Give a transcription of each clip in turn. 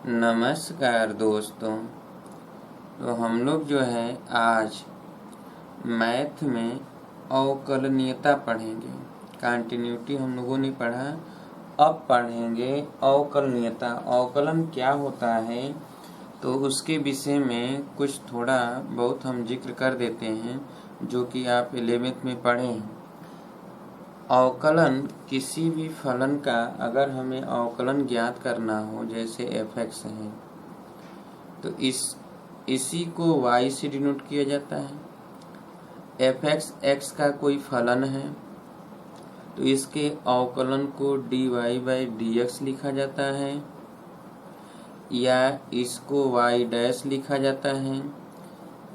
नमस्कार दोस्तों। तो हम लोग जो है आज मैथ में अवकलनीयता पढ़ेंगे। कंटिन्यूटी हम लोगों ने पढ़ा, अब पढ़ेंगे अवकलनीयता। अवकलन क्या होता है तो उसके विषय में कुछ थोड़ा बहुत हम जिक्र कर देते हैं, जो कि आप 11th में पढ़े हैं। अवकलन किसी भी फलन का अगर हमें अवकलन ज्ञात करना हो, जैसे f(x) है, तो इसी को y से डिनोट किया जाता है। f(x) x का कोई फलन है तो इसके अवकलन को dy/dx लिखा जाता है, या इसको y' लिखा जाता है,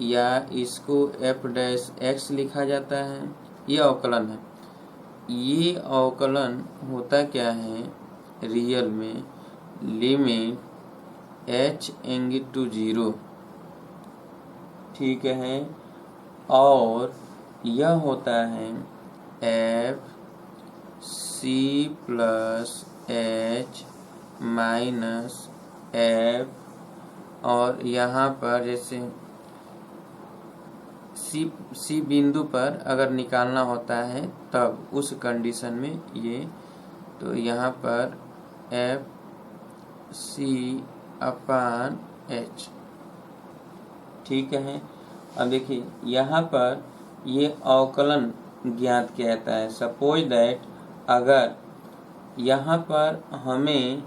या इसको f' लिखा जाता है। ये अवकलन है। ये अवकलन होता क्या है रियल में, लिमिट h → 0, ठीक है। और यह होता है f c + h - f, और यहाँ पर जैसे सी बिंदु पर अगर निकालना होता है तब उस कंडीशन में ये, तो यहाँ पर f(c/h), ठीक है। अब देखिए यहाँ पर ये अवकलन ज्ञात किया जाता है। सपोज दैट अगर यहाँ पर हमें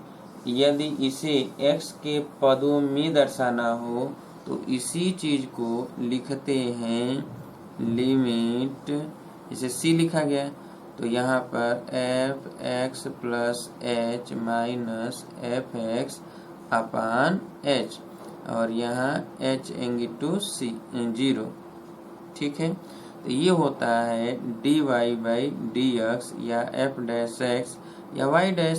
यदि इसे x के पदों में दर्शाना हो तो इसी चीज को लिखते हैं लिमिट, इसे c लिखा गया तो यहाँ पर f(x + h - f(x/h), और यहाँ h × 0, ठीक है। तो ये होता है dy/dx या f'(x) या y',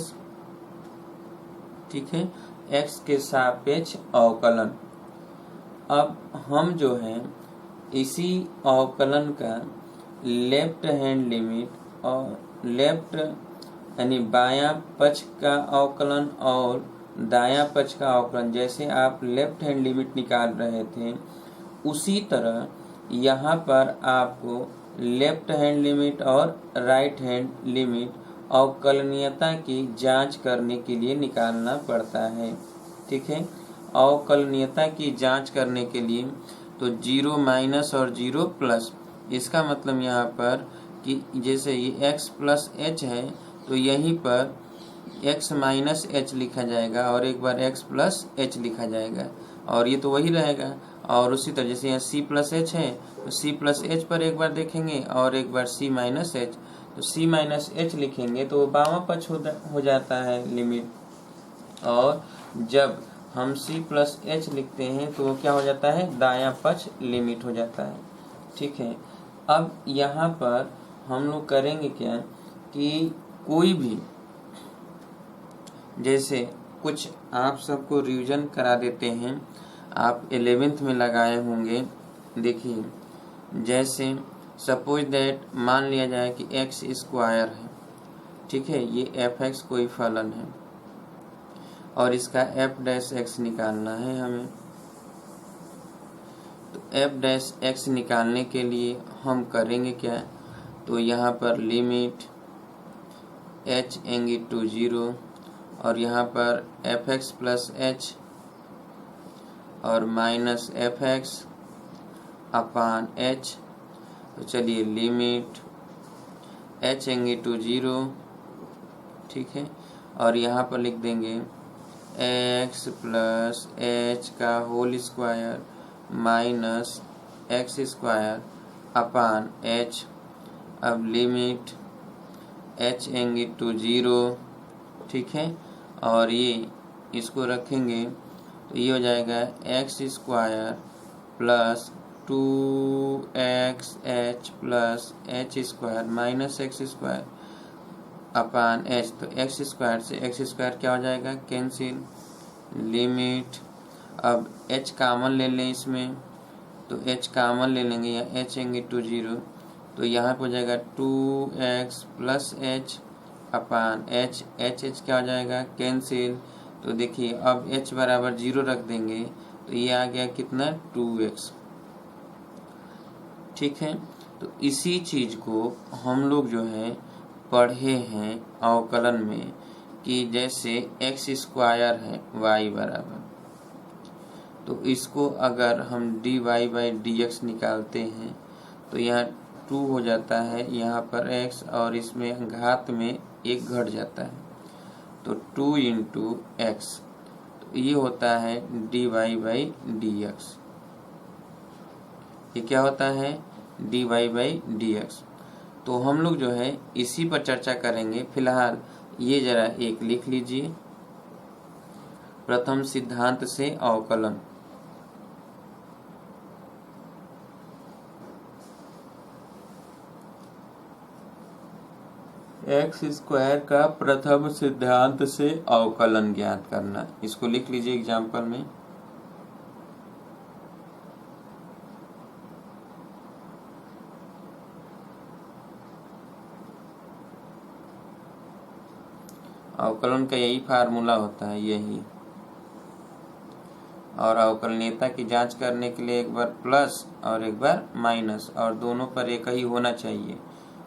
ठीक है, x के सापेक्ष अवकलन। अब हम जो है इसी अवकलन का लेफ्ट हैंड लिमिट और लेफ्ट यानी बायां पक्ष का अवकलन और दायां पक्ष का अवकलन, जैसे आप लेफ्ट हैंड लिमिट निकाल रहे थे उसी तरह यहाँ पर आपको लेफ्ट हैंड लिमिट और राइट हैंड लिमिट अवकलनीयता की जांच करने के लिए निकालना पड़ता है, ठीक है। अवकलनीयता की जांच करने के लिए तो 0 - और 0+, इसका मतलब यहाँ पर कि जैसे ये x + h है तो यहीं पर x - h लिखा जाएगा और एक बार x + h लिखा जाएगा, और ये तो वही रहेगा। और उसी तरह जैसे यहाँ c + h है तो c + h पर एक बार देखेंगे और एक बार c - h, तो c - h लिखेंगे तो बावां पक्ष हो जाता है लिमिट, और जब हम c + h लिखते हैं तो वो क्या हो जाता है, दायां पक्ष लिमिट हो जाता है, ठीक है। अब यहाँ पर हम लोग करेंगे क्या कि कोई भी, जैसे कुछ आप सबको रिवीजन करा देते हैं, आप 11th में लगाए होंगे। देखिए जैसे सपोज दैट मान लिया जाए कि x² है, ठीक है, ये f(x) कोई फलन है और इसका f'(x) निकालना है हमें। तो f'(x) निकालने के लिए हम करेंगे क्या, तो यहाँ पर लिमिट h → 0 और यहाँ पर f(x + h) और -f(x/h), तो चलिए लिमिट h → 0, ठीक है, और यहाँ पर लिख देंगे x + h का होल स्क्वायर -x²/h। अब लिमिट h → 0, ठीक है, और ये इसको रखेंगे तो ये हो जाएगा x² + 2xh + h² - x²/h। तो x² से x² क्या हो जाएगा, कैंसिल। लिमिट, अब h कॉमन ले लें इसमें, तो h कॉमन ले लेंगे या h → 0, तो यहाँ पर हो जाएगा 2x + h/h, h क्या हो जाएगा, कैंसिल। तो देखिए अब h बराबर 0 रख देंगे तो ये आ गया कितना 2x। ठीक है, तो इसी चीज को हम लोग जो है पढ़े हैं अवकलन में कि जैसे x स्क्वायर है y बराबर, तो इसको अगर हम dy बाई dx निकालते हैं तो यहाँ 2 हो जाता है, यहाँ पर x और इसमें घात में 1 घट जाता है तो 2 इंटू एक्स, तो ये होता है dy बाई dx। ये क्या होता है dy बाई dx। तो हम लोग जो है इसी पर चर्चा करेंगे। फिलहाल ये जरा एक लिख लीजिए, प्रथम सिद्धांत से अवकलन। एक्स स्क्वायर का प्रथम सिद्धांत से अवकलन ज्ञात करना, इसको लिख लीजिए एग्जाम्पल में। अवकलन का यही फार्मूला होता है, यही। और अवकलनीयता की जांच करने के लिए एक बार प्लस और एक बार माइनस, और दोनों पर एक ही होना चाहिए।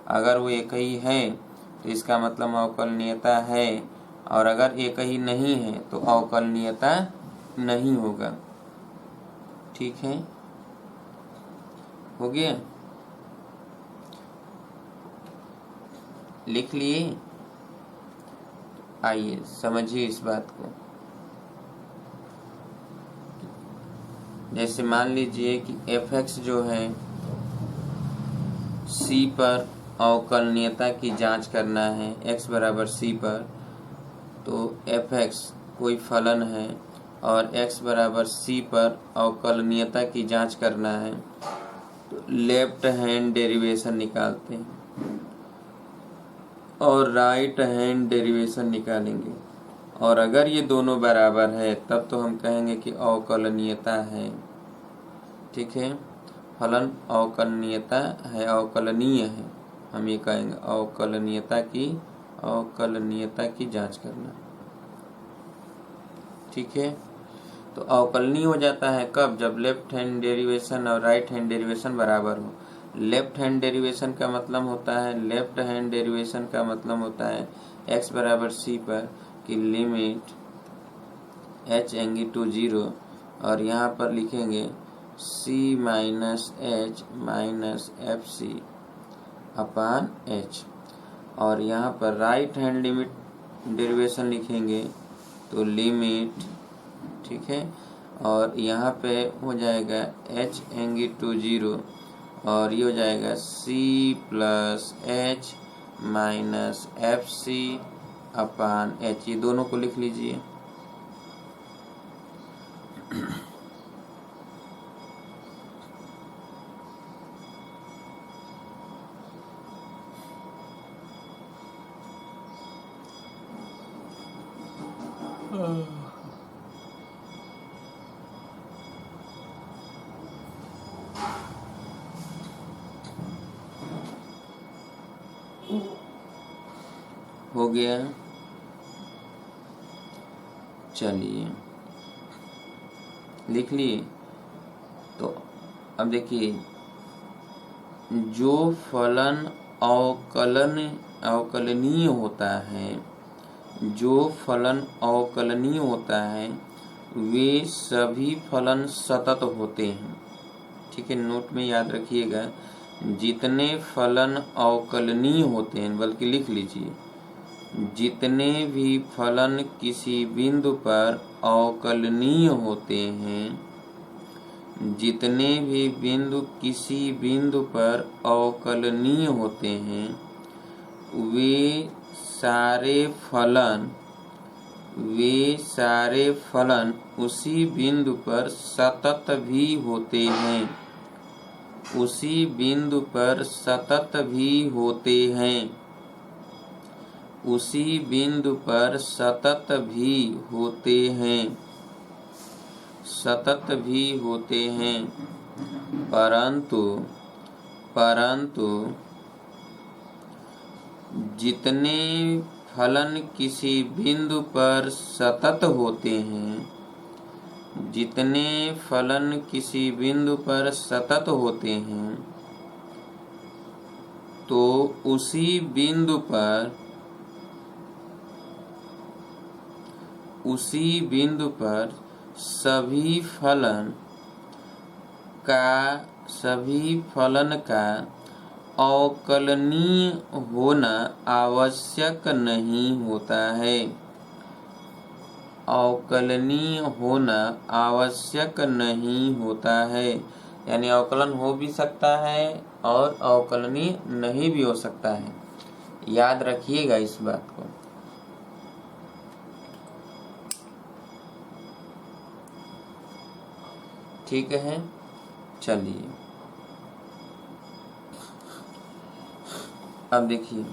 अगर वो एक ही है तो इसका मतलब अवकलनीयता है, और अगर एक ही नहीं है तो अवकलनीयता नहीं होगा। ठीक है, हो गया, लिख लिए। आइए समझिए इस बात को। जैसे मान लीजिए कि f(x) जो है c पर अवकलनीयता की जांच करना है, x बराबर c पर, तो f(x) कोई फलन है और x बराबर c पर अवकलनीयता की जांच करना है, तो लेफ्ट हैंड डेरिवेशन निकालते हैं और राइट हैंड डेरिवेशन निकालेंगे। और अगर ये दोनों बराबर है तब तो हम कहेंगे कि अवकलनीयता है। ठीक है, फलन अवकलनीयता है, अवकलनीय है, हम ये कहेंगे अवकलनीयता की जांच करना। ठीक है, तो अवकलनीय हो जाता है कब, जब लेफ्ट हैंड डेरिवेशन और राइट हैंड डेरिवेशन बराबर हो। लेफ्ट हैंड डेरिवेशन का मतलब होता है x बराबर c पर की लिमिट h एंगी टू 0, और यहाँ पर लिखेंगे c minus h minus F C upon h, और यहाँ पर राइट हैंड लिमिट डेरिवेशन लिखेंगे तो लिमिट, ठीक है, और यहाँ पे हो जाएगा h एंगी टू 0, और ये हो जाएगा c plus h minus F C upon h। ये दोनों को लिख लीजिए। हो गया, चलिए लिख लिए। तो अब देखिए, जो फलन अवकलनीय होता है वे सभी फलन सतत होते हैं। ठीक है, नोट में याद रखिएगा, जितने फलन अवकलनीय होते हैं, बल्कि लिख लीजिए, जितने भी फलन किसी बिंदु पर अवकलनीय होते हैं, जितने भी बिंदु किसी बिंदु पर अवकलनीय होते हैं, वे सारे फलन उसी बिंदु पर सतत भी होते हैं, उसी बिंदु पर सतत भी होते हैं, उसी बिंदु पर सतत भी होते हैं, सतत भी होते हैं। परंतु जितने फलन किसी बिंदु पर सतत होते हैं, जितने फलन किसी बिंदु पर सतत होते हैं, तो उसी बिंदु पर सभी फलन का अवकलनीय होना आवश्यक नहीं होता है। अवकलनीय होना आवश्यक नहीं होता है, यानी अवकलन हो भी सकता है और अवकलनीय नहीं भी हो सकता है। याद रखिएगा इस बात को। ठीक है, चलिए अब देखिए,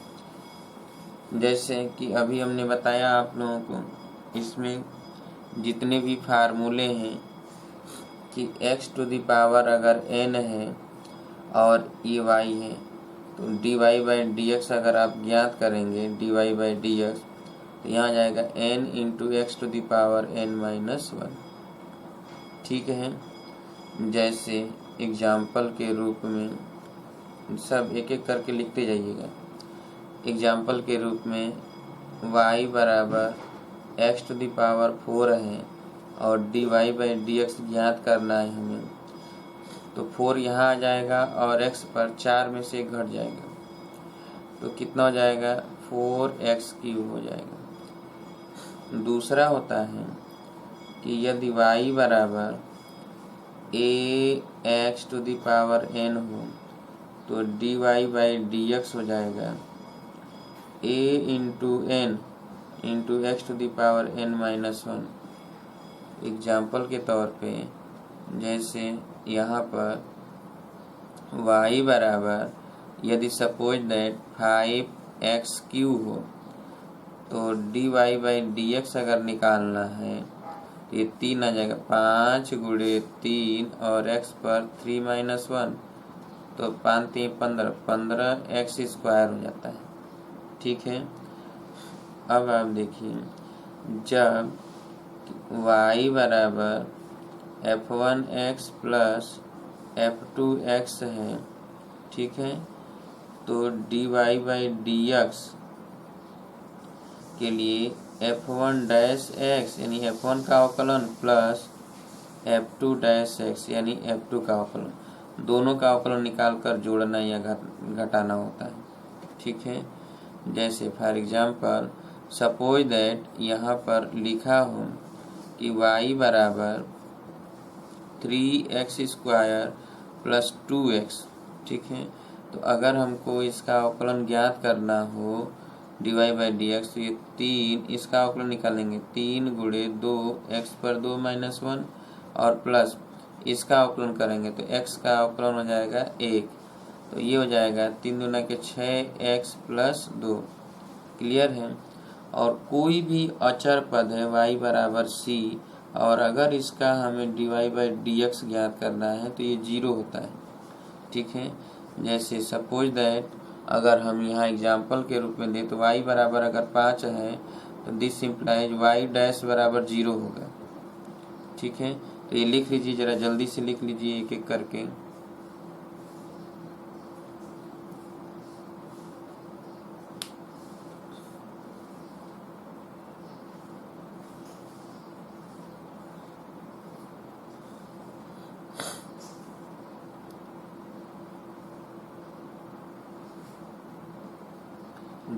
जैसे कि अभी हमने बताया आप लोगों को, इसमें जितने भी फार्मूले हैं कि x टू द पावर अगर n है और ये y है, तो dy बाई डी एक्स अगर आप ज्ञात करेंगे dy बाई डी एक्स, तो यहाँ जाएगा n into X to the power n minus 1। ठीक है, जैसे एग्जाम्पल के रूप में सब एक एक करके लिखते जाइएगा। एग्जाम्पल के रूप में y बराबर x टू द पावर 4 है और dy बाई डी एक्स ज्ञात करना है हमें, तो 4 यहाँ आ जाएगा और x पर 4 में से 1 घट जाएगा, तो कितना हो जाएगा 4x³ हो जाएगा। दूसरा होता है कि यदि y बराबर ax to the power n हो, तो dy बाई डी एक्स हो जाएगा a into n into X to the power n minus 1। Example के तौर पे जैसे यहाँ पर y बराबर यदि सपोज दैट 5x³ हो, तो dy बाई डी एक्स अगर निकालना है, ये 3 आ जाएगा, 5 गुणे 3 और x पर 3 माइनस 1, तो 5 3 15x² हो जाता है। ठीक है, अब आप देखिए, जब y बराबर f1x प्लस f2x है, ठीक है, तो dy बाई डी एक्स के लिए f1 डैश x यानी f1 का अवकलन प्लस f2 डैश x यानी f2 का अवकलन, दोनों का अवकलन निकाल कर जोड़ना या घटाना होता है। ठीक है, जैसे फॉर एग्जाम्पल सपोज दैट यहाँ पर लिखा हो कि y बराबर 3x² प्लस 2x। ठीक है, तो अगर हमको इसका अवकलन ज्ञात करना हो dy बाई डी एक्स, तो ये 3 इसका अवकलन निकालेंगे, 3 गुणे 2 x पर 2 माइनस 1 और प्लस इसका अवकलन करेंगे तो x का अवकलन हो जाएगा 1, तो ये हो जाएगा 3 दूना के 6x प्लस 2। क्लियर है। और कोई भी अचर पद है y बराबर c, और अगर इसका हमें dy बाई डी एक्स ज्ञात करना है तो ये 0 होता है। ठीक है, जैसे सपोज दैट अगर हम यहाँ एग्जाम्पल के रूप में दें, तो y बराबर अगर 5 है तो दिस इम्प्लाइज y डैश बराबर 0 होगा। ठीक है, तो ये लिख लीजिए, जरा जल्दी से लिख लीजिए एक एक करके।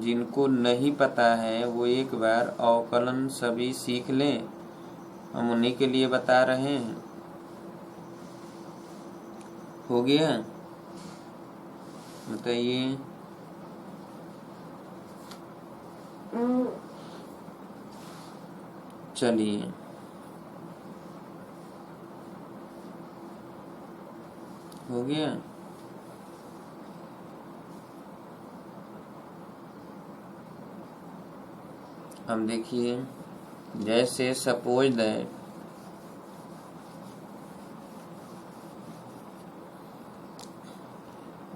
जिनको नहीं पता है वो एक बार अवकलन सभी सीख लें, हम उन्हीं के लिए बता रहे हैं। हो गया, बताइए। चलिए हो गया। हम देखिए, जैसे सपोज दैट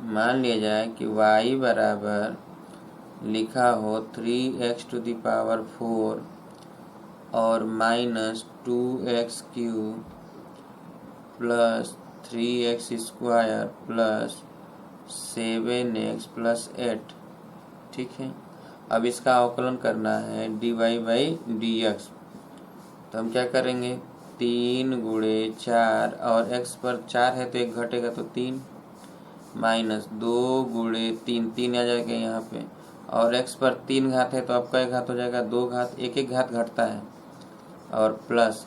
मान लिया जाए कि y बराबर लिखा हो 3x⁴ और -2x³ plus 3x² plus 7x plus 8। ठीक है, अब इसका अवकलन करना है dy/dx। तो हम क्या करेंगे, 3 गुणे 4 और x पर 4 है तो 1 घटेगा तो 3, माइनस 2 गुणे 3, 3 आ जाएगा यहाँ पे, और x पर 3 घात है तो आपका 1 घात हो जाएगा, 2 घात, 1 घात घटता है, और प्लस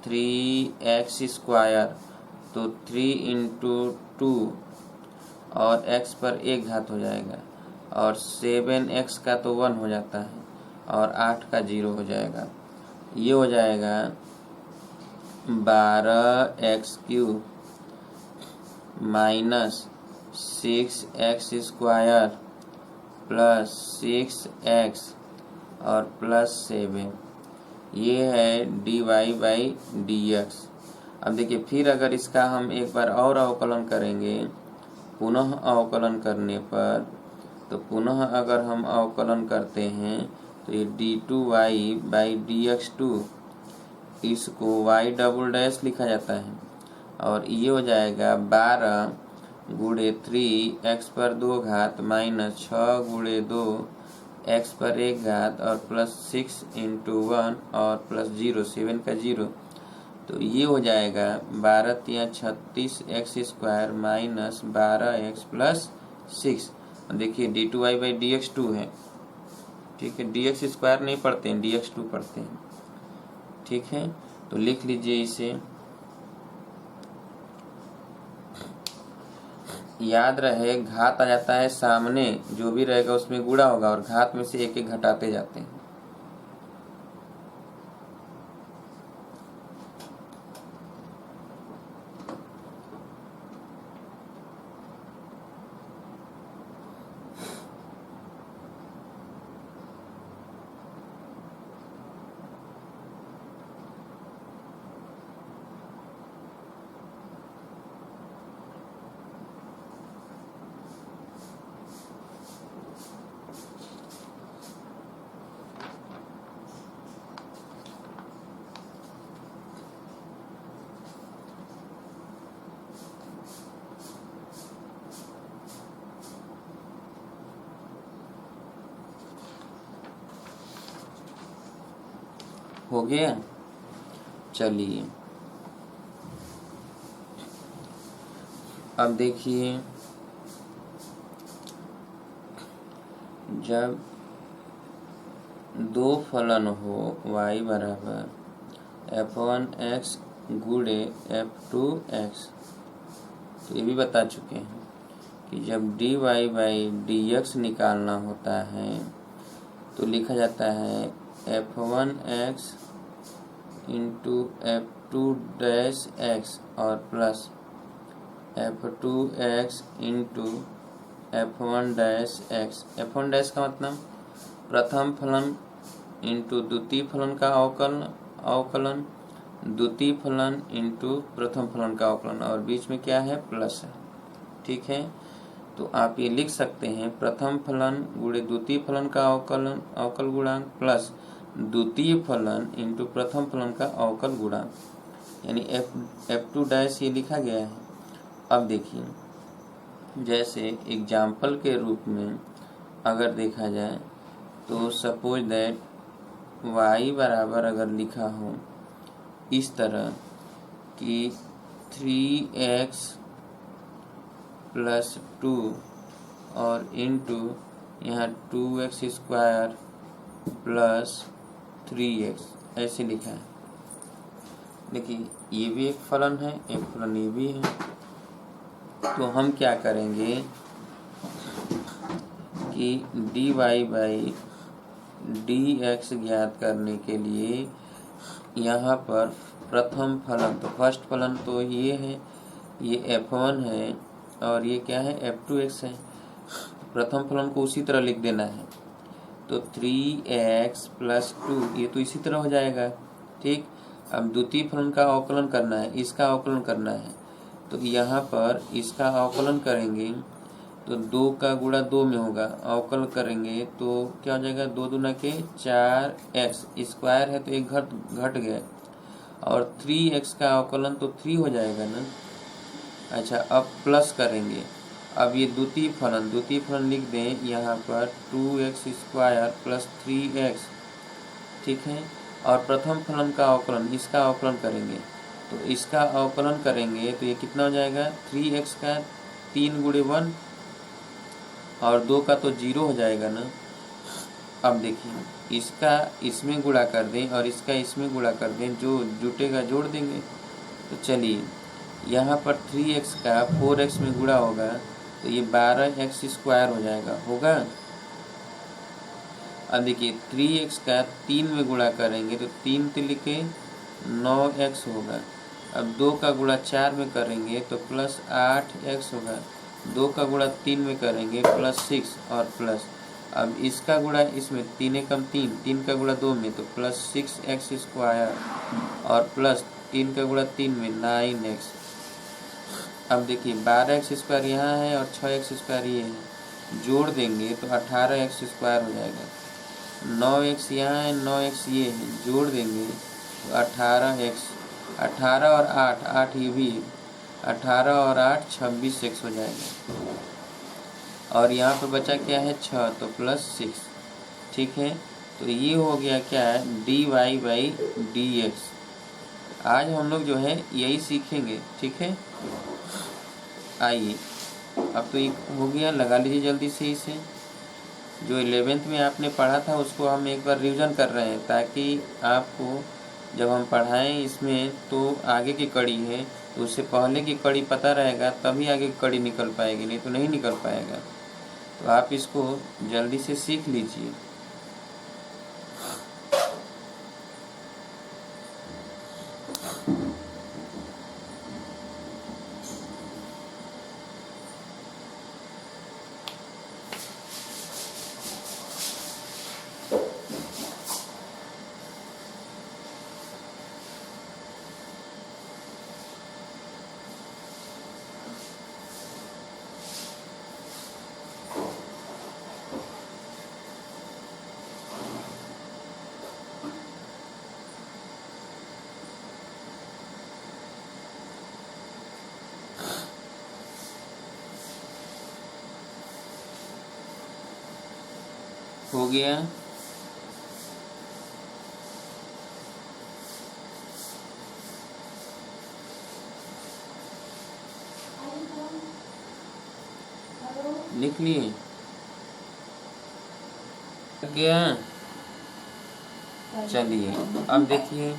3x² तो 3 × 2 और x पर 1 घात हो जाएगा, और 7x का तो 1 हो जाता है और 8 का 0 हो जाएगा। ये हो जाएगा 12x³ minus 6x² plus 6x और प्लस 7। ये है dy/dx। अब देखिए, फिर अगर इसका हम एक बार और अवकलन करेंगे, पुनः अवकलन करने पर, तो पुनः अगर हम अवकलन करते हैं तो ये d2y/dx2 इसको y" लिखा जाता है, और ये हो जाएगा 12 गुणे 3 x पर 2 घात माइनस 6 गुणे 2 x पर 1 घात और प्लस 6 × 1 और प्लस 0, 7 का 0। तो ये हो जाएगा 12×3 = 36x² माइनस 12x प्लस 6। देखिए d2y/dx2 है, ठीक है, dx² नहीं पढ़ते हैं, dx2 पढ़ते हैं। ठीक है, तो लिख लीजिए इसे। याद रहे, घात आ जाता है सामने, जो भी रहेगा उसमें गुणा होगा, और घात में से एक एक घटाते जाते हैं। हो गया, चलिए अब देखिए, जब दो फलन हो y बराबर f1x गुणे f2x, तो ये भी बता चुके हैं कि जब dy/dx निकालना होता है तो लिखा जाता है f1x × f2' और प्लस f2x × f1'। f1' का मतलब प्रथम फलन इंटू द्वितीय फलन का अवकलन, द्वितीय फलन इंटू प्रथम फलन का अवकलन, और बीच में क्या है, प्लस है। ठीक है, तो आप ये लिख सकते हैं प्रथम फलन गुणे द्वितीय फलन का अवकल गुणांक प्लस द्वितीय फलन इंटू प्रथम फलन का अवकल गुणांक, यानी f2' ये लिखा गया है। अब देखिए, जैसे एग्जाम्पल के रूप में अगर देखा जाए तो सपोज दैट y बराबर अगर लिखा हो इस तरह कि 3x प्लस 2 और इंटू यहाँ 2x² प्लस 3x, ऐसे लिखा है। देखिए, ये भी एक फलन है, एक फलन ये भी है। तो हम क्या करेंगे कि dy/dx ज्ञात करने के लिए यहाँ पर प्रथम फलन, तो फर्स्ट फलन तो ये है, ये f1 है, और ये क्या है, f2x है। प्रथम फलन को उसी तरह लिख देना है, तो 3x प्लस 2 ये तो इसी तरह हो जाएगा। ठीक, अब द्वितीय फलन का अवकलन करना है, इसका अवकलन करना है, तो यहाँ पर इसका अवकलन करेंगे तो 2 का गुणा 2 में होगा, अवकल करेंगे तो क्या हो जाएगा, 2 दूना के 4x, स्क्वायर है तो एक घट गया, और 3x का अवकलन तो 3 हो जाएगा ना। अच्छा, अब प्लस करेंगे। अब ये द्वितीय फलन लिख दें यहाँ पर 2x स्क्वायर प्लस 3x, ठीक है। और प्रथम फलन का अवकलन, इसका अवकलन करेंगे, तो इसका अवकलन करेंगे तो ये कितना हो जाएगा, 3x का 3 गुणे 1 और 2 का तो 0 हो जाएगा ना। अब देखिए, इसका इसमें गुणा कर दें और इसका इसमें गुणा कर दें, जो जुटेगा जोड़ देंगे। तो चलिए, यहाँ पर 3x का 4x में गुणा होगा तो ये 12x स्क्वायर हो जाएगा, होगा। अब देखिए, 3x का 3 में गुणा करेंगे तो 3 तिलिके 9x होगा। अब 2 का गुणा 4 में करेंगे तो प्लस 8x होगा। 2 का गुणा 3 में करेंगे प्लस 6 और प्लस, अब इसका गुणा इसमें 3 एकम 3, 3 का गुणा 2 में तो प्लस 6x स्क्वायर और प्लस 3 का गुणा 3 में 9x। अब देखिए, 12x स्क्वायर यहाँ है और 6x स्क्वायर ये है, जोड़ देंगे तो 18x स्क्वायर हो जाएगा। 9x यहाँ है, 9x ये है, जोड़ देंगे तो 18x, 18 और 8, 8 ये भी है, 18 और 8 26x हो जाएगा। और यहाँ पे बचा क्या है, 6, तो प्लस 6, ठीक है। तो ये हो गया क्या है, dy/dx। आज हम लोग जो है यही सीखेंगे, ठीक है। आइए, अब तो ये हो गया, लगा लीजिए जल्दी से इसे। जो 11th में आपने पढ़ा था उसको हम एक बार रिवीजन कर रहे हैं, ताकि आपको जब हम पढ़ाएं इसमें तो आगे की कड़ी है तो उससे पहले की कड़ी पता रहेगा, तभी आगे की कड़ी निकल पाएगी, नहीं तो नहीं निकल पाएगा। तो आप इसको जल्दी से सीख लीजिए। हो गया, लिख लिए गया। चलिए, अब देखिए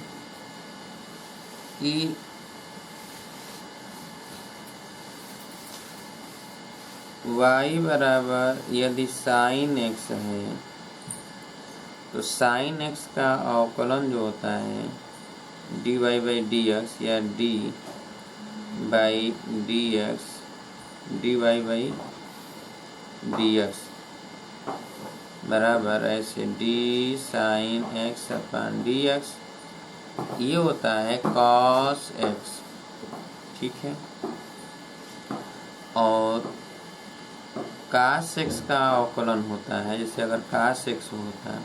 कि y बराबर यदि sin x है तो sin x का अवकलन जो होता है dy/dx या d/dx dy/dx बराबर ऐसे d sin x अपन dx, ये होता है cos x, ठीक है। और cos x का अवकलन होता है, जैसे अगर cos x होता है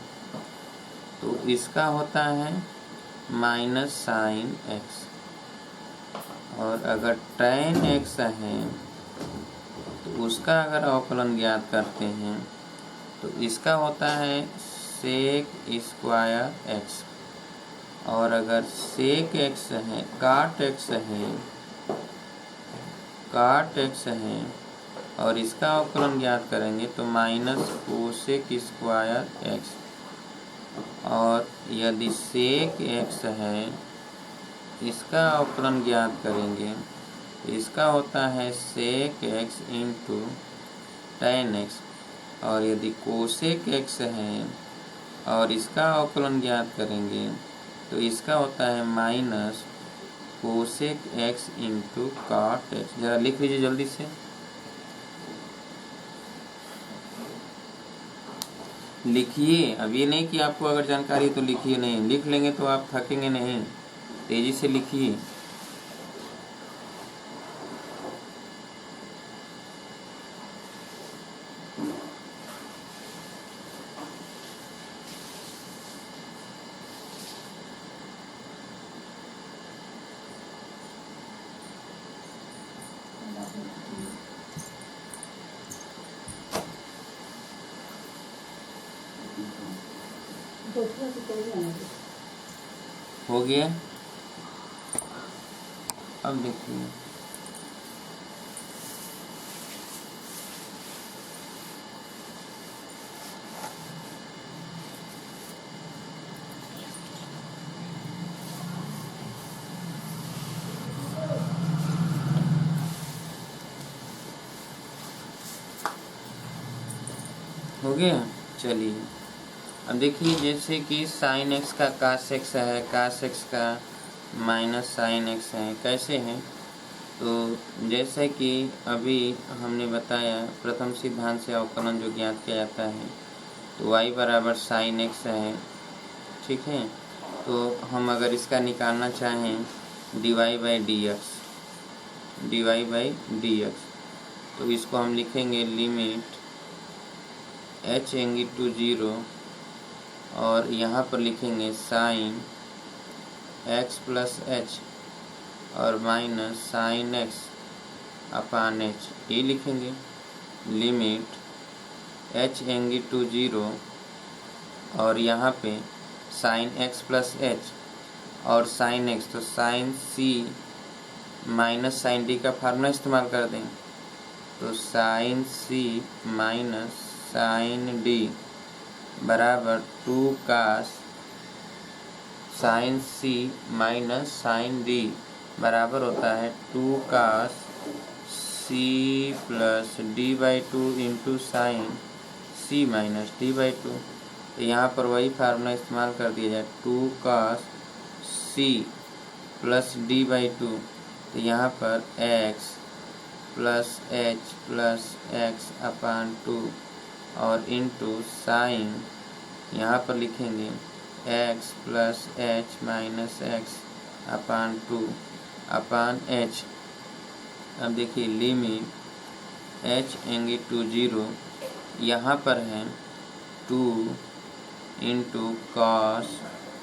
तो इसका होता है माइनस sin x, और अगर tan x है तो उसका अगर अवकलन ज्ञात करते हैं तो इसका होता है sec स्क्वायर x, और अगर sec x है, cot x है और इसका अवकलन ज्ञात करेंगे तो माइनस कोसेक स्क्वायर x, और यदि sec x है इसका अवकलन ज्ञात करेंगे तो इसका होता है sec x into tan x, और यदि कोसेक x है और इसका अवकलन ज्ञात करेंगे तो इसका होता है minus cosec x into cot x। जरा लिख लीजिए जल्दी से। लिखिए, अब ये नहीं कि आपको अगर जानकारी तो लिखिए नहीं, लिख लेंगे तो आप थकेंगे नहीं, तेजी से लिखिए। हो गया। अब देखिए हो गया। चलिए अब देखिए, जैसे कि साइन एक्स का कास एक्स है, कास एक्स का माइनस साइन एक्स है, कैसे हैं? तो जैसे कि अभी हमने बताया, प्रथम सिद्धांत से अवकलन जो ज्ञात किया जाता है, तो y बराबर साइन एक्स है, ठीक है। तो हम अगर इसका निकालना चाहें dy बाई डी एक्स, तो इसको हम लिखेंगे लिमिट h टेंडिंग टू 0, और यहाँ पर लिखेंगे साइन x प्लस एच और माइनस साइन एक्स अपान एच, ये लिखेंगे। लिमिट h टेंडिंग टू 0 और यहाँ पे साइन x प्लस एच और साइन x, तो sine c minus sine d का फार्मूला इस्तेमाल कर दें, तो sine c minus sine d बराबर 2 cos sine c minus sine d बराबर होता है 2 cos c plus d by 2 into sine c minus d by 2। तो यहाँ पर वही फार्मूला इस्तेमाल कर दिया जाए, 2 cos c plus d by 2, तो यहाँ पर x plus h plus x upon 2 और इंटू साइन, यहाँ पर लिखेंगे x plus H minus X upon 2 upon h। अब देखिए लिमिट h टेंडिंग टू 0, यहाँ पर है 2 इंटू कॉस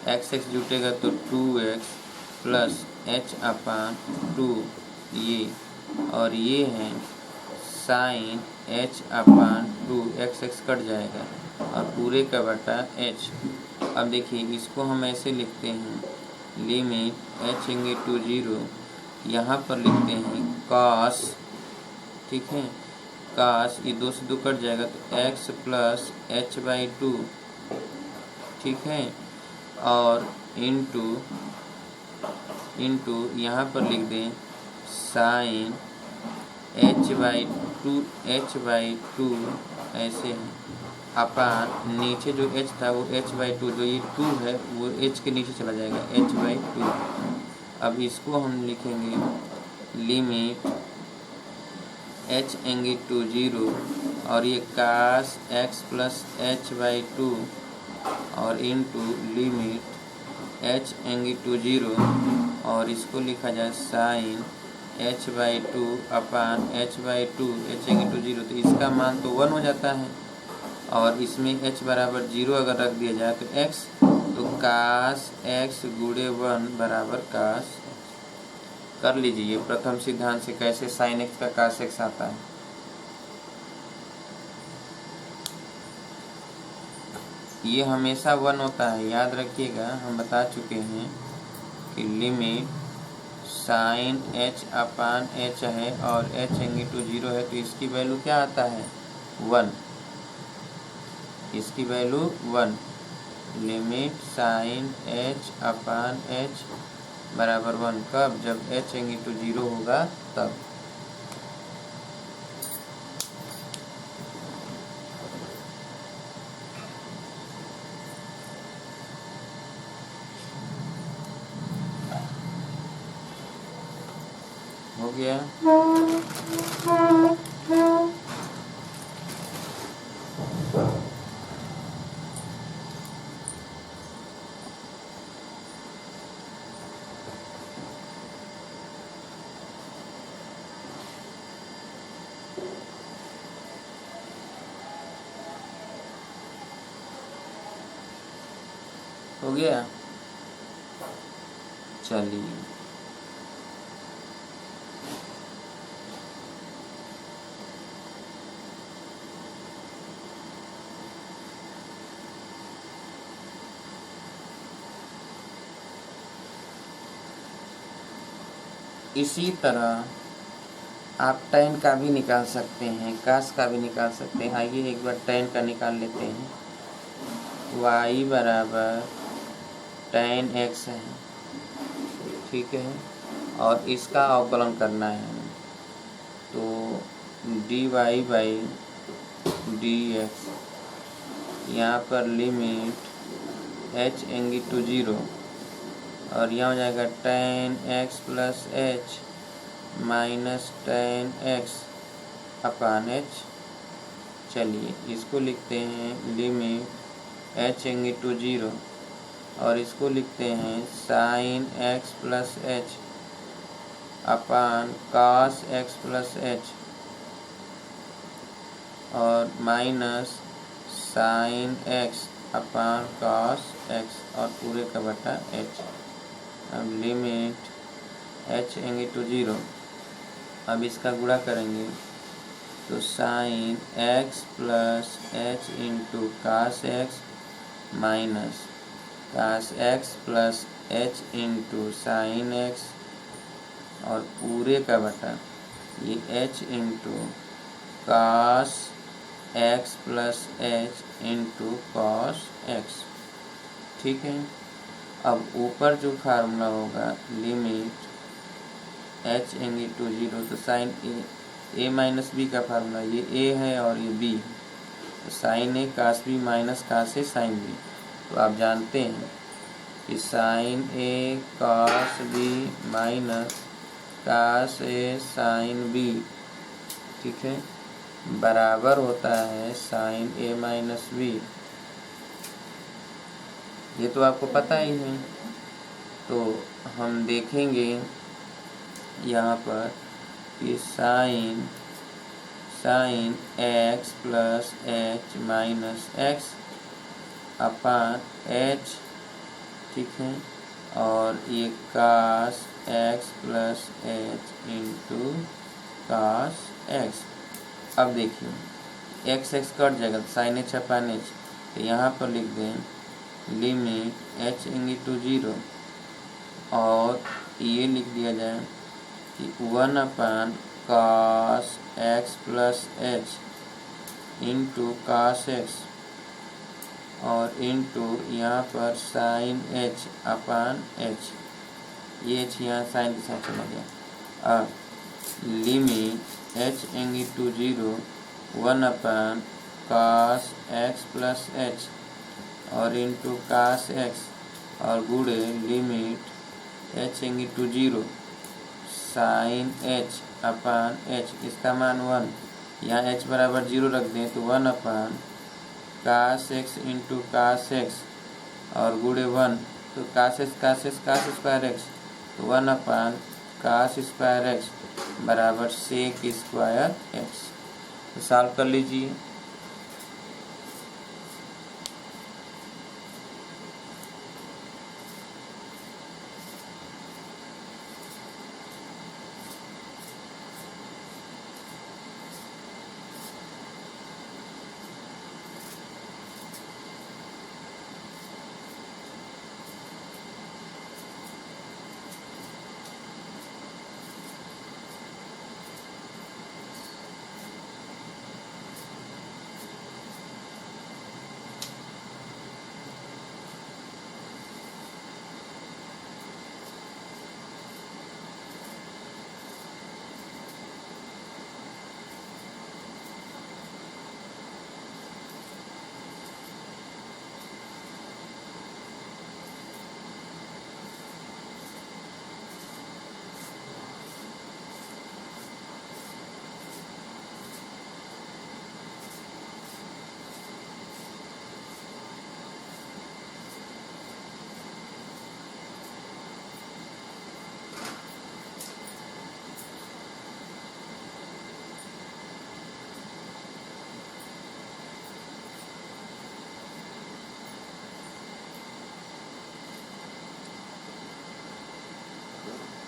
एक्स एक्स जुटेगा तो 2x प्लस h अपान 2 ये, और ये है साइन h अपान 2, एक्स एक्स कट जाएगा और पूरे का बटा h। अब देखिए इसको हम ऐसे लिखते हैं, लिमिट h टेंडिंग टू 0, यहाँ पर लिखते हैं कॉस, ठीक है, कॉस ये 2 से 2 कट जाएगा तो x प्लस h बाई 2, ठीक है, और इंटू यहाँ पर लिख दें साइन h बाई 2 ऐसे है, अपान नीचे जो h था वो h बाई 2, जो ये 2 है वो h के नीचे चला जाएगा, h बाई 2। अब इसको हम लिखेंगे लिमिट h टेंडिंग टू 0 और ये cos x plus h by 2 और into limit h tending to 0 और इसको लिखा जाए sine h by 2 upon h by 2, h tending to 0, तो इसका मान तो 1 हो जाता है, और इसमें h बराबर 0 अगर रख दिया जाए तो x, तो कास x गुणे 1 बराबर कास। कर लीजिए प्रथम सिद्धांत से कैसे साइन x का कास x आता है। ये हमेशा 1 होता है, याद रखिएगा, हम बता चुके हैं कि limit sign h upon h है और h टेंडिंग टू 0 है, तो इसकी वैल्यू क्या आता है 1, इसकी value 1। Limit sign h upon h बराबर 1 कब, जब h टेंडिंग टू 0 होगा तब। हो गया। हो गया। चलिए इसी तरह आप tan का भी निकाल सकते हैं, cos का भी निकाल सकते हैं। आइए एक बार tan का निकाल लेते हैं। y बराबर tan x है, ठीक है, और इसका अवकलन करना है। तो dy बाई dx, यहाँ पर लिमिट h एंगी टू 0 और यहाँ हो जाएगा tan x plus h minus tan x upon h। चलिए इसको लिखते हैं लिमिट h एंगी टू 0 और इसको लिखते हैं sin x प्लस h अपान cos x प्लस h और माइनस sin x अपान cos x और पूरे का बटा h। अब लिमिट h एंगी टू 0, अब इसका गुणा करेंगे तो sin x plus h into cos x minus cos x plus h into sine x और पूरे का बटा ये h into cos x plus h into cos x, ठीक है। अब ऊपर जो फार्मूला होगा लिमिट h एंगी टू 0, तो साइन a माइनस बी का फार्मूला, ये a है और ये b, तो sine a cos b minus cos a sine b। तो आप जानते हैं कि sine a cos b minus cos a sine b, ठीक है, बराबर होता है साइन a माइनस b। ये तो आपको पता ही है। तो हम देखेंगे यहाँ पर कि sine x plus h minus x upon h, ठीक है, और ये cos x plus h into cos x। अब देखिए x कट जाएगा तो साइन h अपान h, तो यहाँ पर लिख दें लिमिट h एंगी टू 0 और ये लिख दिया जाए कि 1 upon cos x plus h into cos x और इंटू यहाँ पर साइन h अपान h, ये h यहाँ साइन के साथ चला गया। अब लिमिट h एंगी to 0 1 upon cos x plus h और इंटू कास x और गुणे लिमिट h एंगी to 0 sine h upon h, इसका मान 1, यहाँ h बराबर 0 रख दें तो 1 upon cos x into cos x और गुणे 1, तो कास स्क्वायर x, तो 1 अपान कास स्क्वायर x बराबर सेक स्क्वायर x। तो सॉल्व कर लीजिए।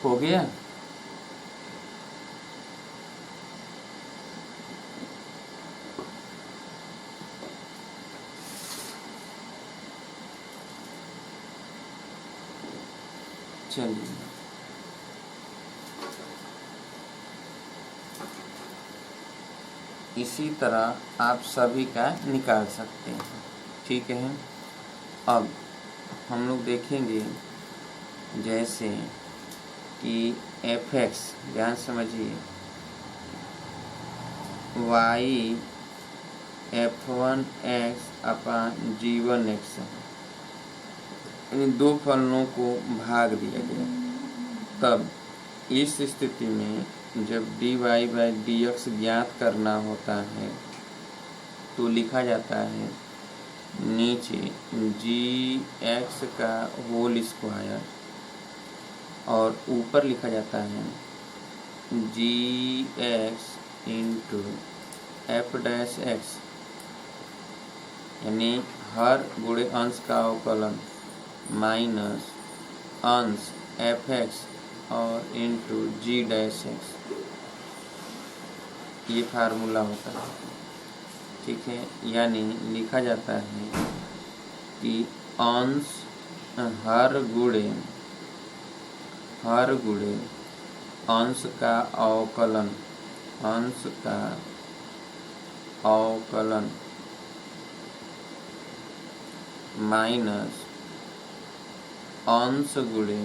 हो गया। चलिए इसी तरह आप सभी का निकाल सकते हैं। ठीक है, अब हम लोग देखेंगे जैसे कि fx, ध्यान समझिए, y f1x अपान g1x है, इन दो फलनों को भाग दिया गया। तब इस स्थिति में जब dy बाई dx ज्ञात करना होता है तो लिखा जाता है नीचे gx का होल स्क्वायर और ऊपर लिखा जाता है gx into f dash x, यानी हर गुणे अंश का अवकलन माइनस अंश fx और इंटू g डैश x, ये फार्मूला होता है। ठीक है, यानी लिखा जाता है कि अंश हर गुणे अंश का अवकलन माइनस अंश गुणे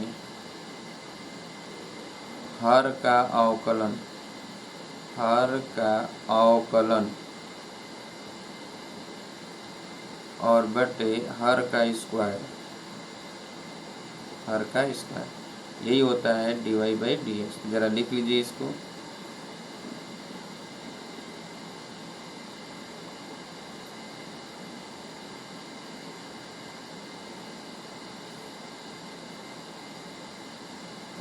हर का अवकलन और बटे हर का स्क्वायर, यही होता है dy बाई dx। जरा लिख लीजिए इसको।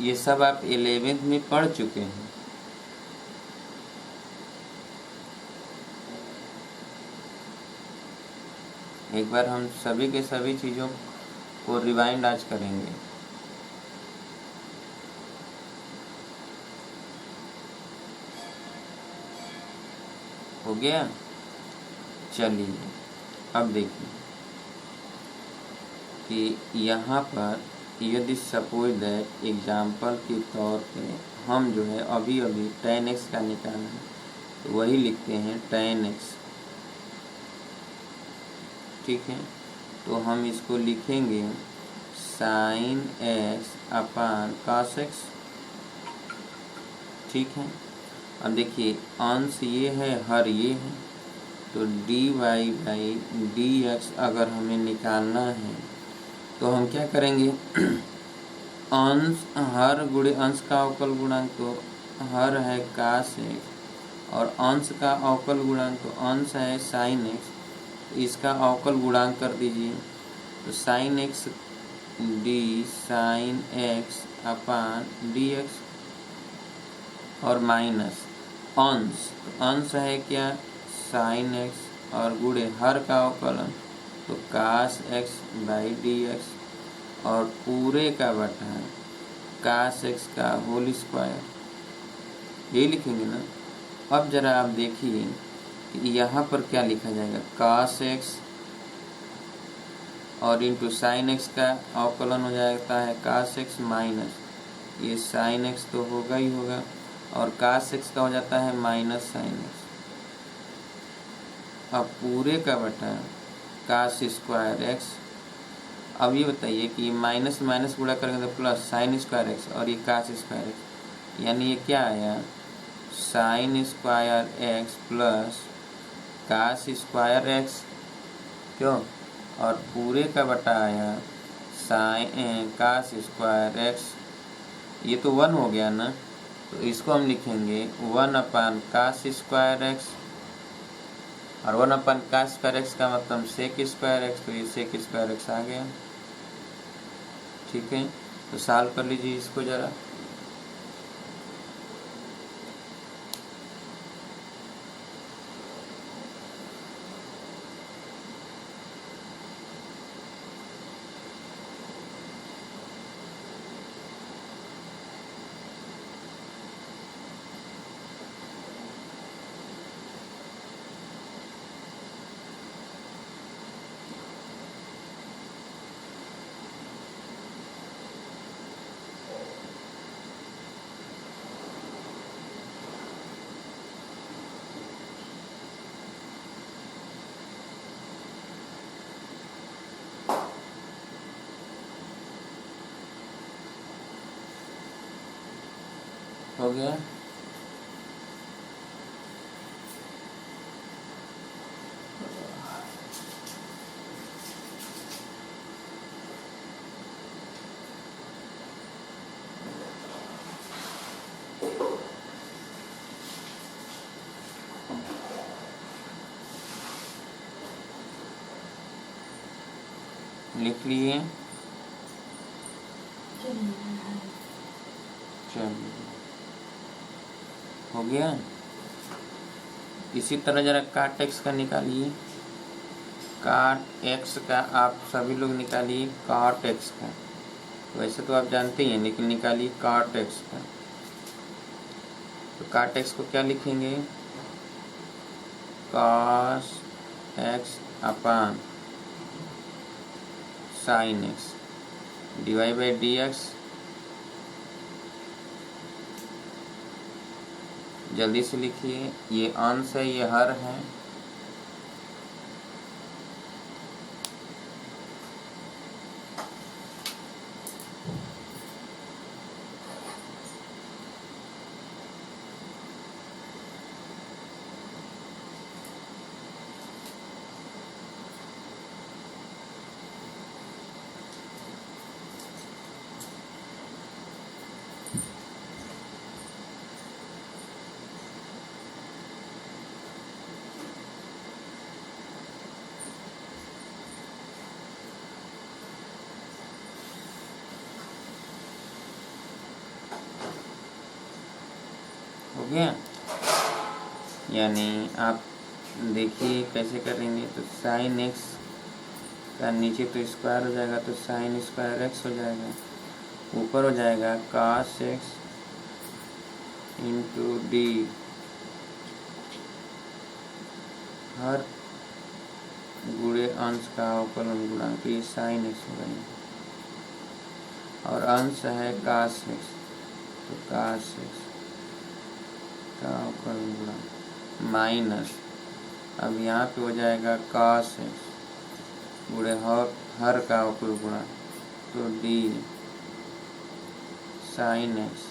ये सब आप 11th में पढ़ चुके हैं। एक बार हम सभी के सभी चीज़ों को रिवाइंड आज करेंगे। हो गया? चलिए अब देखिए कि यहाँ पर यदि सपोज दैट एग्जाम्पल के तौर पे हम जो है अभी tan x का निकालना है तो वही लिखते हैं tan x। ठीक है, तो हम इसको लिखेंगे sin x अपान cos x। ठीक है, अब देखिए अंश ये है, हर ये है, तो dy बाई dx अगर हमें निकालना है तो हम क्या करेंगे, अंश हर गुणे अंश का अवकल गुणांक, तो हर है cos x और अंश का अवकल गुणांक तो अंश है sin x, इसका अवकल गुणांक कर दीजिए तो sin x d sin x अपान dx और माइनस अंश है क्या sin x और गुणे हर का अवकलन तो cos x बाई dx और पूरे का बटा cos x का होल स्क्वायर, यही लिखेंगे ना। अब जरा आप देखिए कि यहाँ पर क्या लिखा जाएगा, cos x और इंटू sin x का अवकलन हो जाता है cos x माइनस ये sin x तो होगा ही होगा और cos x का हो जाता है माइनस sin x। अब पूरे का बटा cos स्क्वायर x। अब ये बताइए कि माइनस माइनस गुणा करेंगे तो प्लस sin स्क्वायर x और ये cos स्क्वायर x, यानी ये क्या आया sin square x plus cos square x, क्यों, और पूरे का बटा आया sin cos स्क्वायर x। ये तो 1 हो गया ना, तो इसको हम लिखेंगे 1 अपान cos स्क्वायर x और 1 अपन cos स्क्वायर x का मतलब sec स्क्वायर x, तो ये sec स्क्वायर x आ गया। ठीक है, तो सॉल्व कर लीजिए इसको जरा। हो गया। लिख लिए, चलिए हो गया। इसी तरह जरा काट एक्स का निकालिए, काट एक्स का आप सभी लोग निकालिए काट एक्स का। वैसे तो आप जानते ही हैं, लेकिन निकालिए काट एक्स का। तो काट एक्स को क्या लिखेंगे, cos x upon sine x divide by D x. जल्दी से लिखिए, ये अंश है, ये हर है। हो गया। यानी आप देखिए कैसे करेंगे, तो साइन एक्स का नीचे तो स्क्वायर हो जाएगा, तो साइन स्क्वायर एक्स हो जाएगा, ऊपर हो जाएगा कॉस एक्स इंटू डी, हर गुणे अंश का अवकलन गुणांक, तो ये साइन एक्स हो गया, और अंश है कॉस एक्स, तो कॉस एक्स का अवकलन गुणांक माइनस, अब यहाँ पे हो जाएगा कॉस एक्स गुणे हर का अवकलन गुणांक, तो D sine X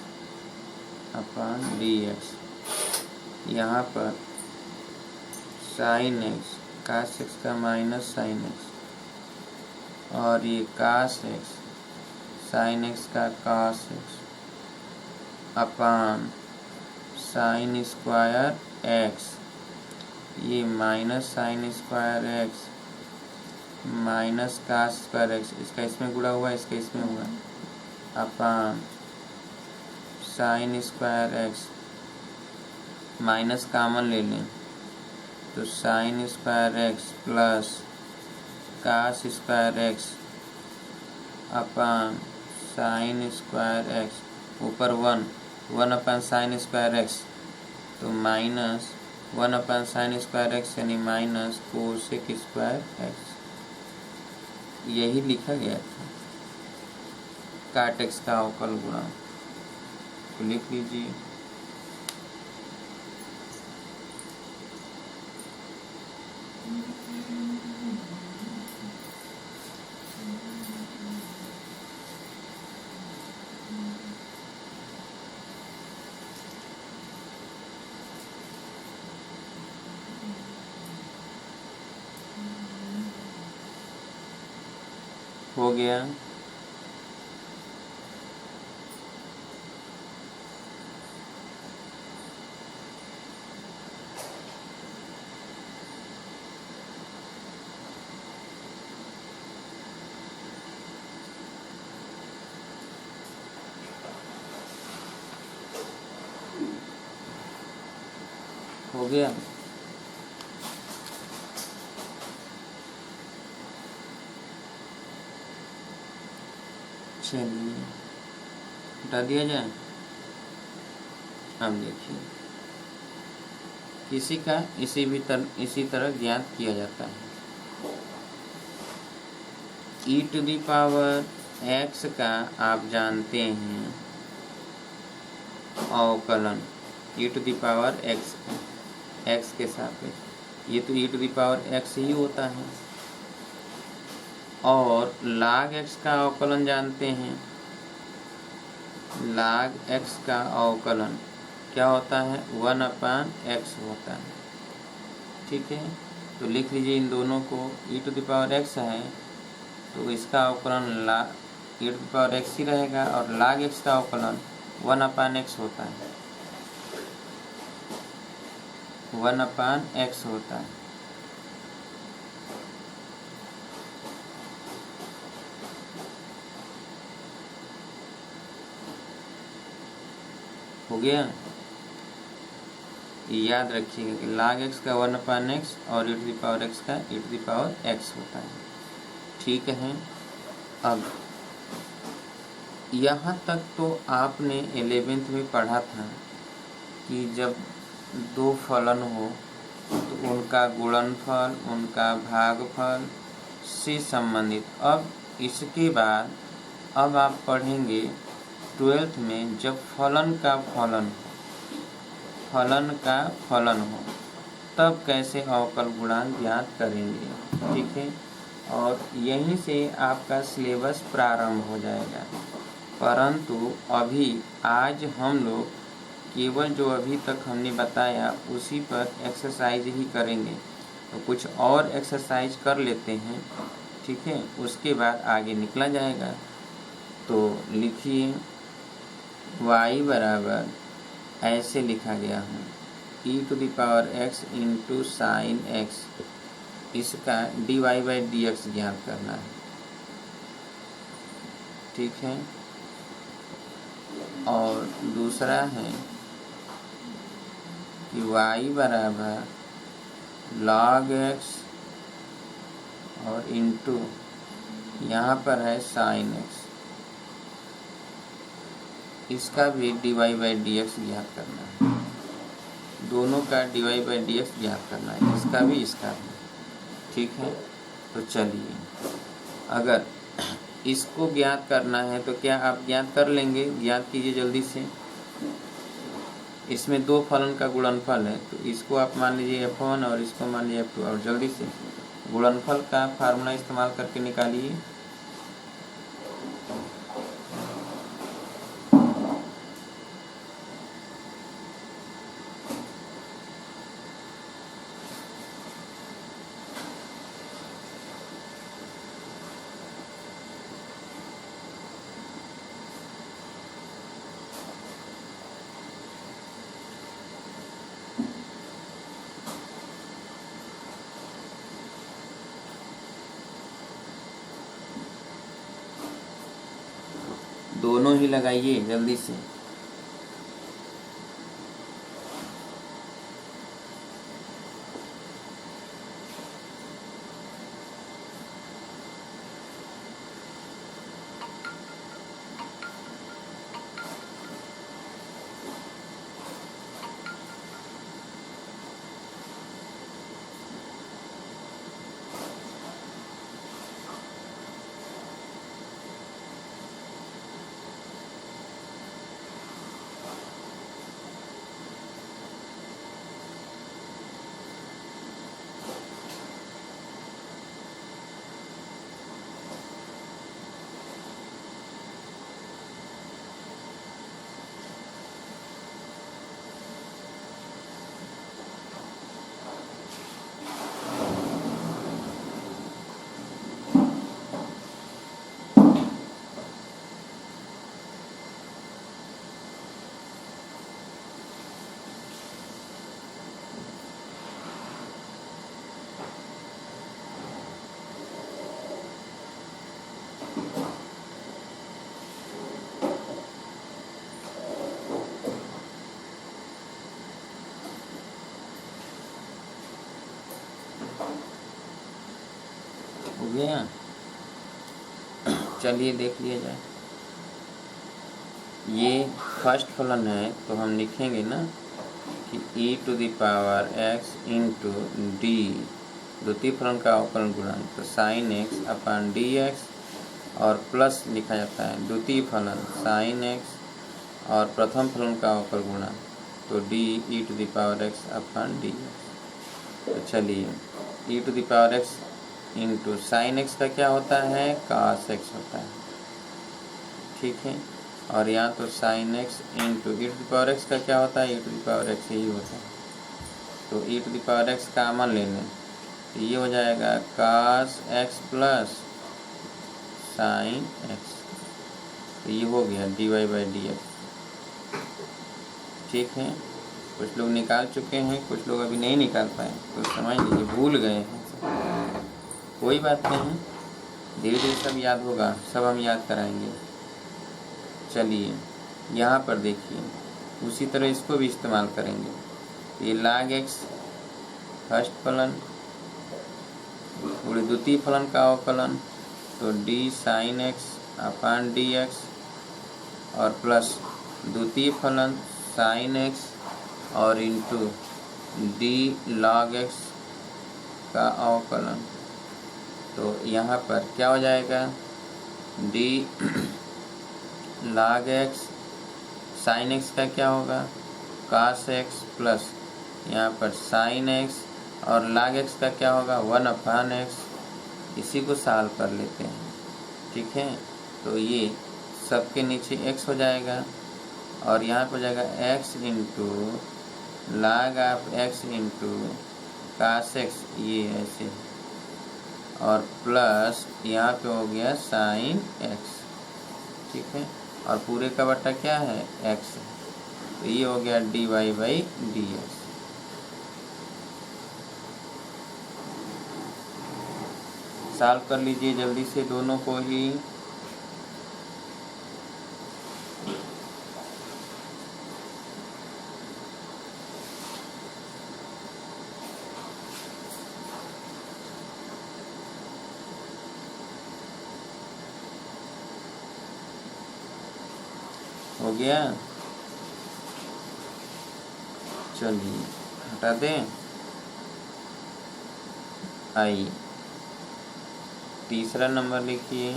upon D x. यहाँ पर साइन एक्स कास एक्स का माइनस साइन एक्स, और ये कास एक्स साइन एक्स का cos X upon sine square X, ये minus sine square X minus cos square X, इसका इसमें गुणा हुआ, इसका इसमें हुआ, upon sine square X, minus common ले लें, तो sine square X plus cos square X upon sine square X, ऊपर one upon sine square X, तो minus 1 upon sine square X यानी माइनस कोसेक स्क्वायर एक्स। यही लिखा गया था काट एक्स का अवकल गुणांक, तो लिख लीजिए। हो गया। हो गया। चलिए हटा दिया जाए। अब देखिए, किसी का इसी तरह ज्ञात किया जाता है। e to the power x का आप जानते हैं अवकलन, e to the power x के सापेक्ष, ये तो e to the power x ही होता है। और log x का अवकलन जानते हैं, log x का अवकलन क्या होता है, 1/x होता है। ठीक है, तो लिख लीजिए इन दोनों को, e⁻x है तो इसका अवकलन e⁻x ही रहेगा, और log x का अवकलन 1/x होता है, 1/x होता है। हो गया, याद रखिएगा कि log x का 1/x और e⁻x का e⁻x होता है। ठीक है, अब यहाँ तक तो आपने 11th में पढ़ा था कि जब दो फलन हो तो उनका गुणनफल, उनका भागफल से संबंधित। अब इसके बाद अब आप पढ़ेंगे 12th में जब फलन का फलन हो तब कैसे अवकल गुणांक ज्ञात करेंगे। ठीक है, और यहीं से आपका सिलेबस प्रारंभ हो जाएगा। परंतु अभी आज हम लोग केवल जो अभी तक हमने बताया उसी पर एक्सरसाइज ही करेंगे, तो कुछ और एक्सरसाइज कर लेते हैं। ठीक है, उसके बाद आगे निकला जाएगा। तो लिखिए y बराबर ऐसे लिखा गया है e⁻x इंटू साइन x, इसका dy/dx ज्ञात करना है। ठीक है, और दूसरा है कि y बराबर log x और इंटू यहाँ पर है साइन x, इसका भी dy/dx ज्ञात करना है। दोनों का dy/dx ज्ञात करना है, इसका भी इसका भी। ठीक है, तो चलिए, अगर इसको ज्ञात करना है तो क्या आप ज्ञात कर लेंगे? ज्ञात कीजिए जल्दी से। इसमें दो फलन का गुणनफल है, तो इसको आप मान लीजिए f1 और इसको मान लीजिए f2, और जल्दी से गुणनफल का फार्मूला इस्तेमाल करके निकालिए। दोनों ही लगाइए जल्दी से। हो गया, चलिए देख लिया जाए। ये फर्स्ट फलन है तो हम लिखेंगे ना कि e⁻x इंटू डी, द्वितीय फलन का अवकलन गुणांक तो साइन x अपन dx, और प्लस लिखा जाता है द्वितीय फलन साइन x और प्रथम फलन का अवकल गुणांक तो de⁻x अपन dx। तो चलिए e⁻x इंटू साइन x का क्या होता है, cos x होता है। ठीक है, और यहाँ तो sine X into E to the power X का क्या होता है, E to the power X ही होता है। तो E to the power X common ले लें तो ये हो जाएगा cos X plus sine X. तो ये हो गया D Y by D X. ठीक है, कुछ लोग निकाल चुके हैं, कुछ लोग अभी नहीं निकाल पाए, तो समझ लीजिए भूल गए हैं। कोई बात नहीं, धीरे धीरे सब याद होगा, सब हम याद कराएंगे। चलिए यहाँ पर देखिए, उसी तरह इसको भी इस्तेमाल करेंगे। ये log x फर्स्ट फलन गुणे द्वितीय फलन का अवकलन, तो d sin x अपान डी एक्स और प्लस द्वितीय फलन sin x और इंटू d log x का अवकलन। तो यहाँ पर क्या हो जाएगा, d log x sin x का क्या होगा cos x प्लस यहाँ पर sin x और log x का क्या होगा 1/x। इसी को सॉल्व कर लेते हैं। ठीक है, तो ये सबके नीचे x हो जाएगा और यहाँ पर हो जाएगा x into log of x into cos x, ये ऐसे, और प्लस यहाँ पे हो गया sin x। ठीक है, और पूरे का बट्टा क्या है x, तो ये हो गया D Y by D x. Solve कर लीजिए जल्दी से दोनों को ही। हो गया, चलिए हटा दें। आइए तीसरा नंबर लिखिए,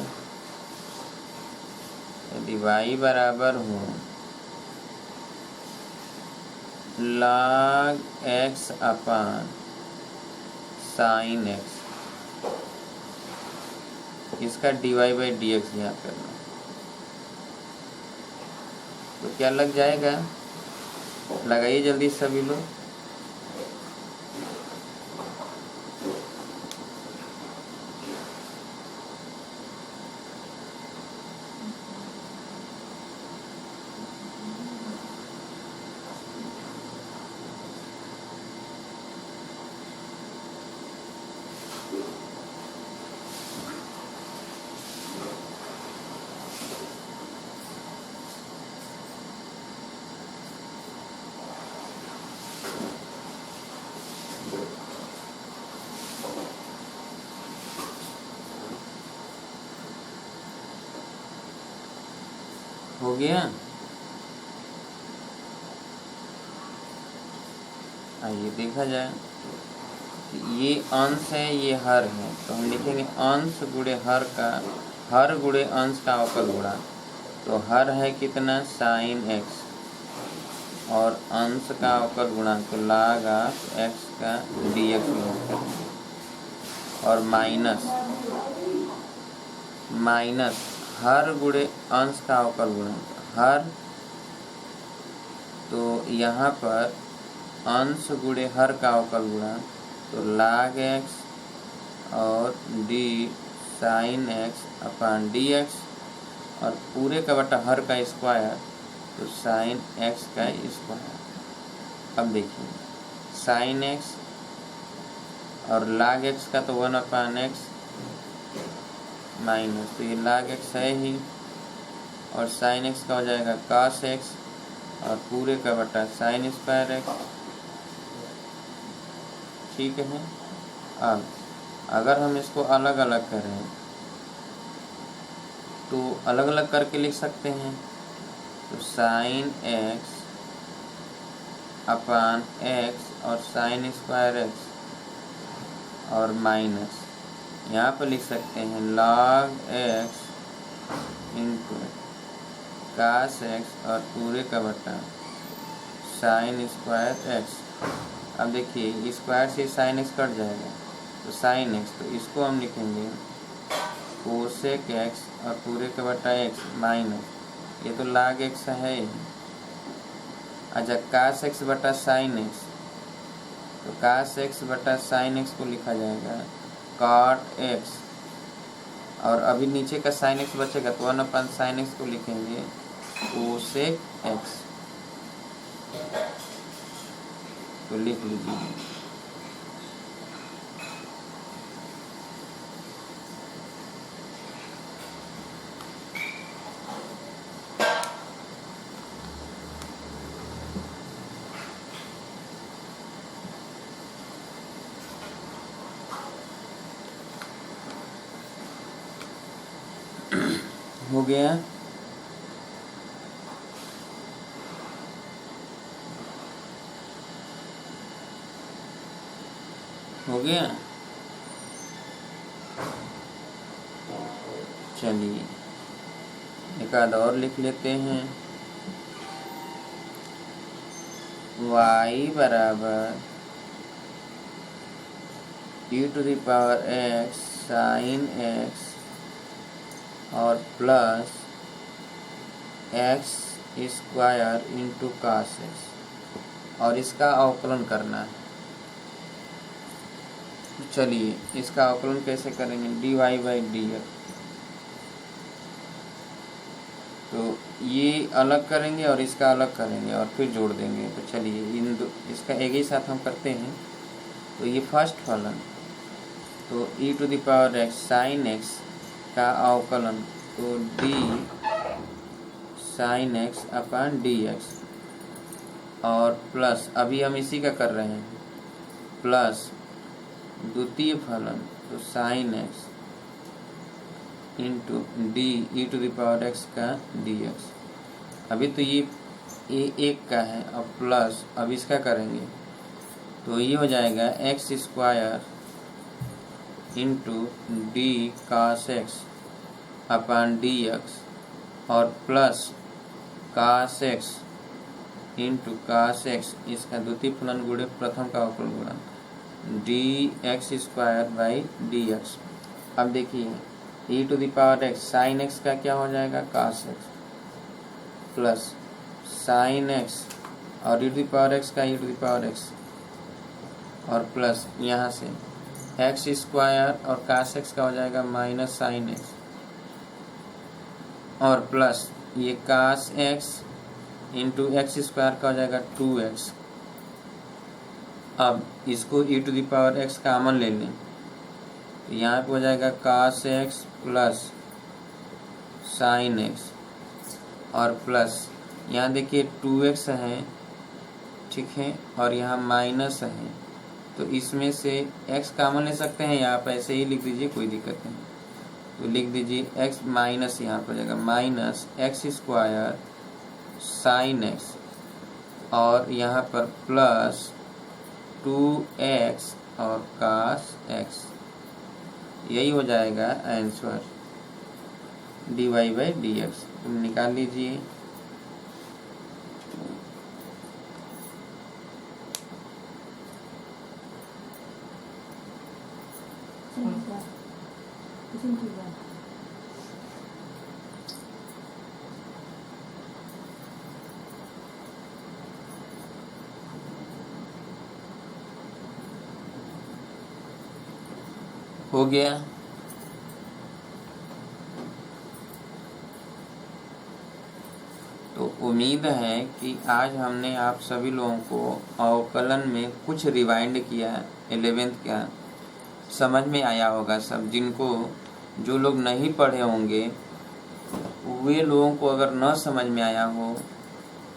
यदि y बराबर हो log x अपान साइन x, इसका d Y by D x यहाँ करना, तो क्या लग जाएगा, लगाइए जल्दी सभी लोग। हो गया, आइए देखा जाए, ये अंश है ये हर है, तो हम लिखेंगे अंश गुणे हर का, हर गुणे अंश का अवकल गुणा। तो हर है कितना साइन एक्स और अंश का अवकल गुणा, तो log ऑफ एक्स का डी एक्स, और माइनस हर गुणे अंश का अवकल गुणा, हर, तो यहाँ पर अंश गुणे हर का अवकल गुणा, तो log x और d sin x अपान डी एक्स, और पूरे का बटा हर का स्क्वायर, तो sin x का स्क्वायर। अब देखिए sin x और log x का तो 1/x माइनस, तो ये log x है ही, और sin x का हो जाएगा cos x और पूरे का बटा sin स्क्वायर x। ठीक है, अब अगर हम इसको अलग अलग करें तो अलग अलग करके लिख सकते हैं, तो sin x अपान x और sin स्क्वायर x और माइनस यहाँ पर लिख सकते हैं log x into cos x और पूरे का बटा sin स्क्वायर x। अब देखिए स्क्वायर से sin x कट जाएगा, तो sin x, तो इसको हम लिखेंगे cosec x और पूरे का बटा x माइनस ये तो log x है। अच्छा cos x बटा sin x, तो cos x बटा sin x को लिखा जाएगा cot x, और अभी नीचे का sin x बचेगा तो 1/sin x को लिखेंगे cosec x, तो लिख लीजिए। हो गया। हो गया। चलिए एक आध और लिख लेते हैं। y बराबर e⁻x sin x और plus x square into cos x, और इसका अवकलन करना है। चलिए इसका अवकलन कैसे करेंगे, dy/dx, तो ये अलग करेंगे और इसका अलग करेंगे और फिर जोड़ देंगे। तो चलिए इसका एक ही साथ हम करते हैं। तो ये फर्स्ट फलन, तो e⁻x sin x का अवकलन, तो d sin x अपन dx, और प्लस अभी हम इसी का कर रहे हैं, प्लस द्वितीय फलन तो sin x into D e⁻x का dx। अभी तो ये एक का है, अब प्लस अब इसका करेंगे तो ये हो जाएगा x square into D cos x अपन dx, और plus cos x into cos x, इसका द्वितीय फलन गुणे प्रथम का अवकलन गुणन dx स्क्वायर बाई dx। अब देखिए e⁻x sin x का क्या हो जाएगा cos x, plus sin x और e⁻x का e⁻x, और प्लस यहाँ से x स्क्वायर और cos x का हो जाएगा माइनस sin x, और प्लस ये cos x into x square का हो जाएगा 2x। अब इसको e⁻x कामन ले लें तो यहाँ पे हो जाएगा cos x plus sin x, और प्लस यहाँ देखिए 2x है, ठीक है, और यहाँ माइनस है, तो इसमें से x कामन ले सकते हैं, यहाँ पे ऐसे ही लिख दीजिए, कोई दिक्कत नहीं। तो लिख दीजिए x माइनस, यहाँ पर हो जाएगा minus x square sin x, और यहाँ पर प्लस 2x और cos x, यही हो जाएगा आंसर dy/dx। तुम निकाल लीजिए। हो गया। तो उम्मीद है कि आज हमने आप सभी लोगों को अवकलन में कुछ रिवाइंड किया, 11th का समझ में आया होगा सब। जिनको जो लोग नहीं पढ़े होंगे वे लोगों को अगर न समझ में आया हो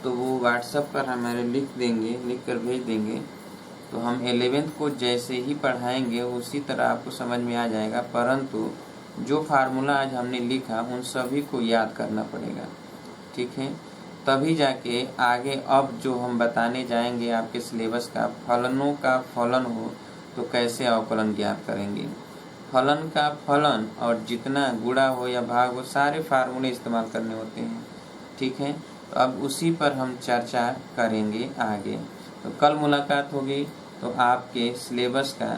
तो वो व्हाट्सएप पर हमारे लिख देंगे, लिख कर भेज देंगे, तो हम 11th को जैसे ही पढ़ाएंगे उसी तरह आपको समझ में आ जाएगा। परंतु जो फार्मूला आज हमने लिखा उन सभी को याद करना पड़ेगा, ठीक है, तभी जाके आगे अब जो हम बताने जाएंगे आपके सिलेबस का फलनों का फलन हो तो कैसे अवकलन ज्ञात करेंगे। फलन का फलन और जितना गुणा हो या भाग हो सारे फार्मूले इस्तेमाल करने होते हैं, ठीक है। तो अब उसी पर हम चर्चा करेंगे आगे। तो कल मुलाकात होगी तो आपके सिलेबस का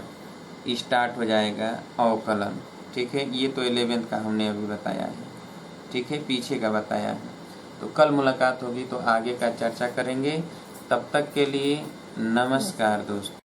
स्टार्ट हो जाएगा अवकलन, ठीक है। ये तो 11th का हमने अभी बताया है, ठीक है, पीछे का बताया है। तो कल मुलाकात होगी तो आगे का चर्चा करेंगे। तब तक के लिए नमस्कार दोस्तों।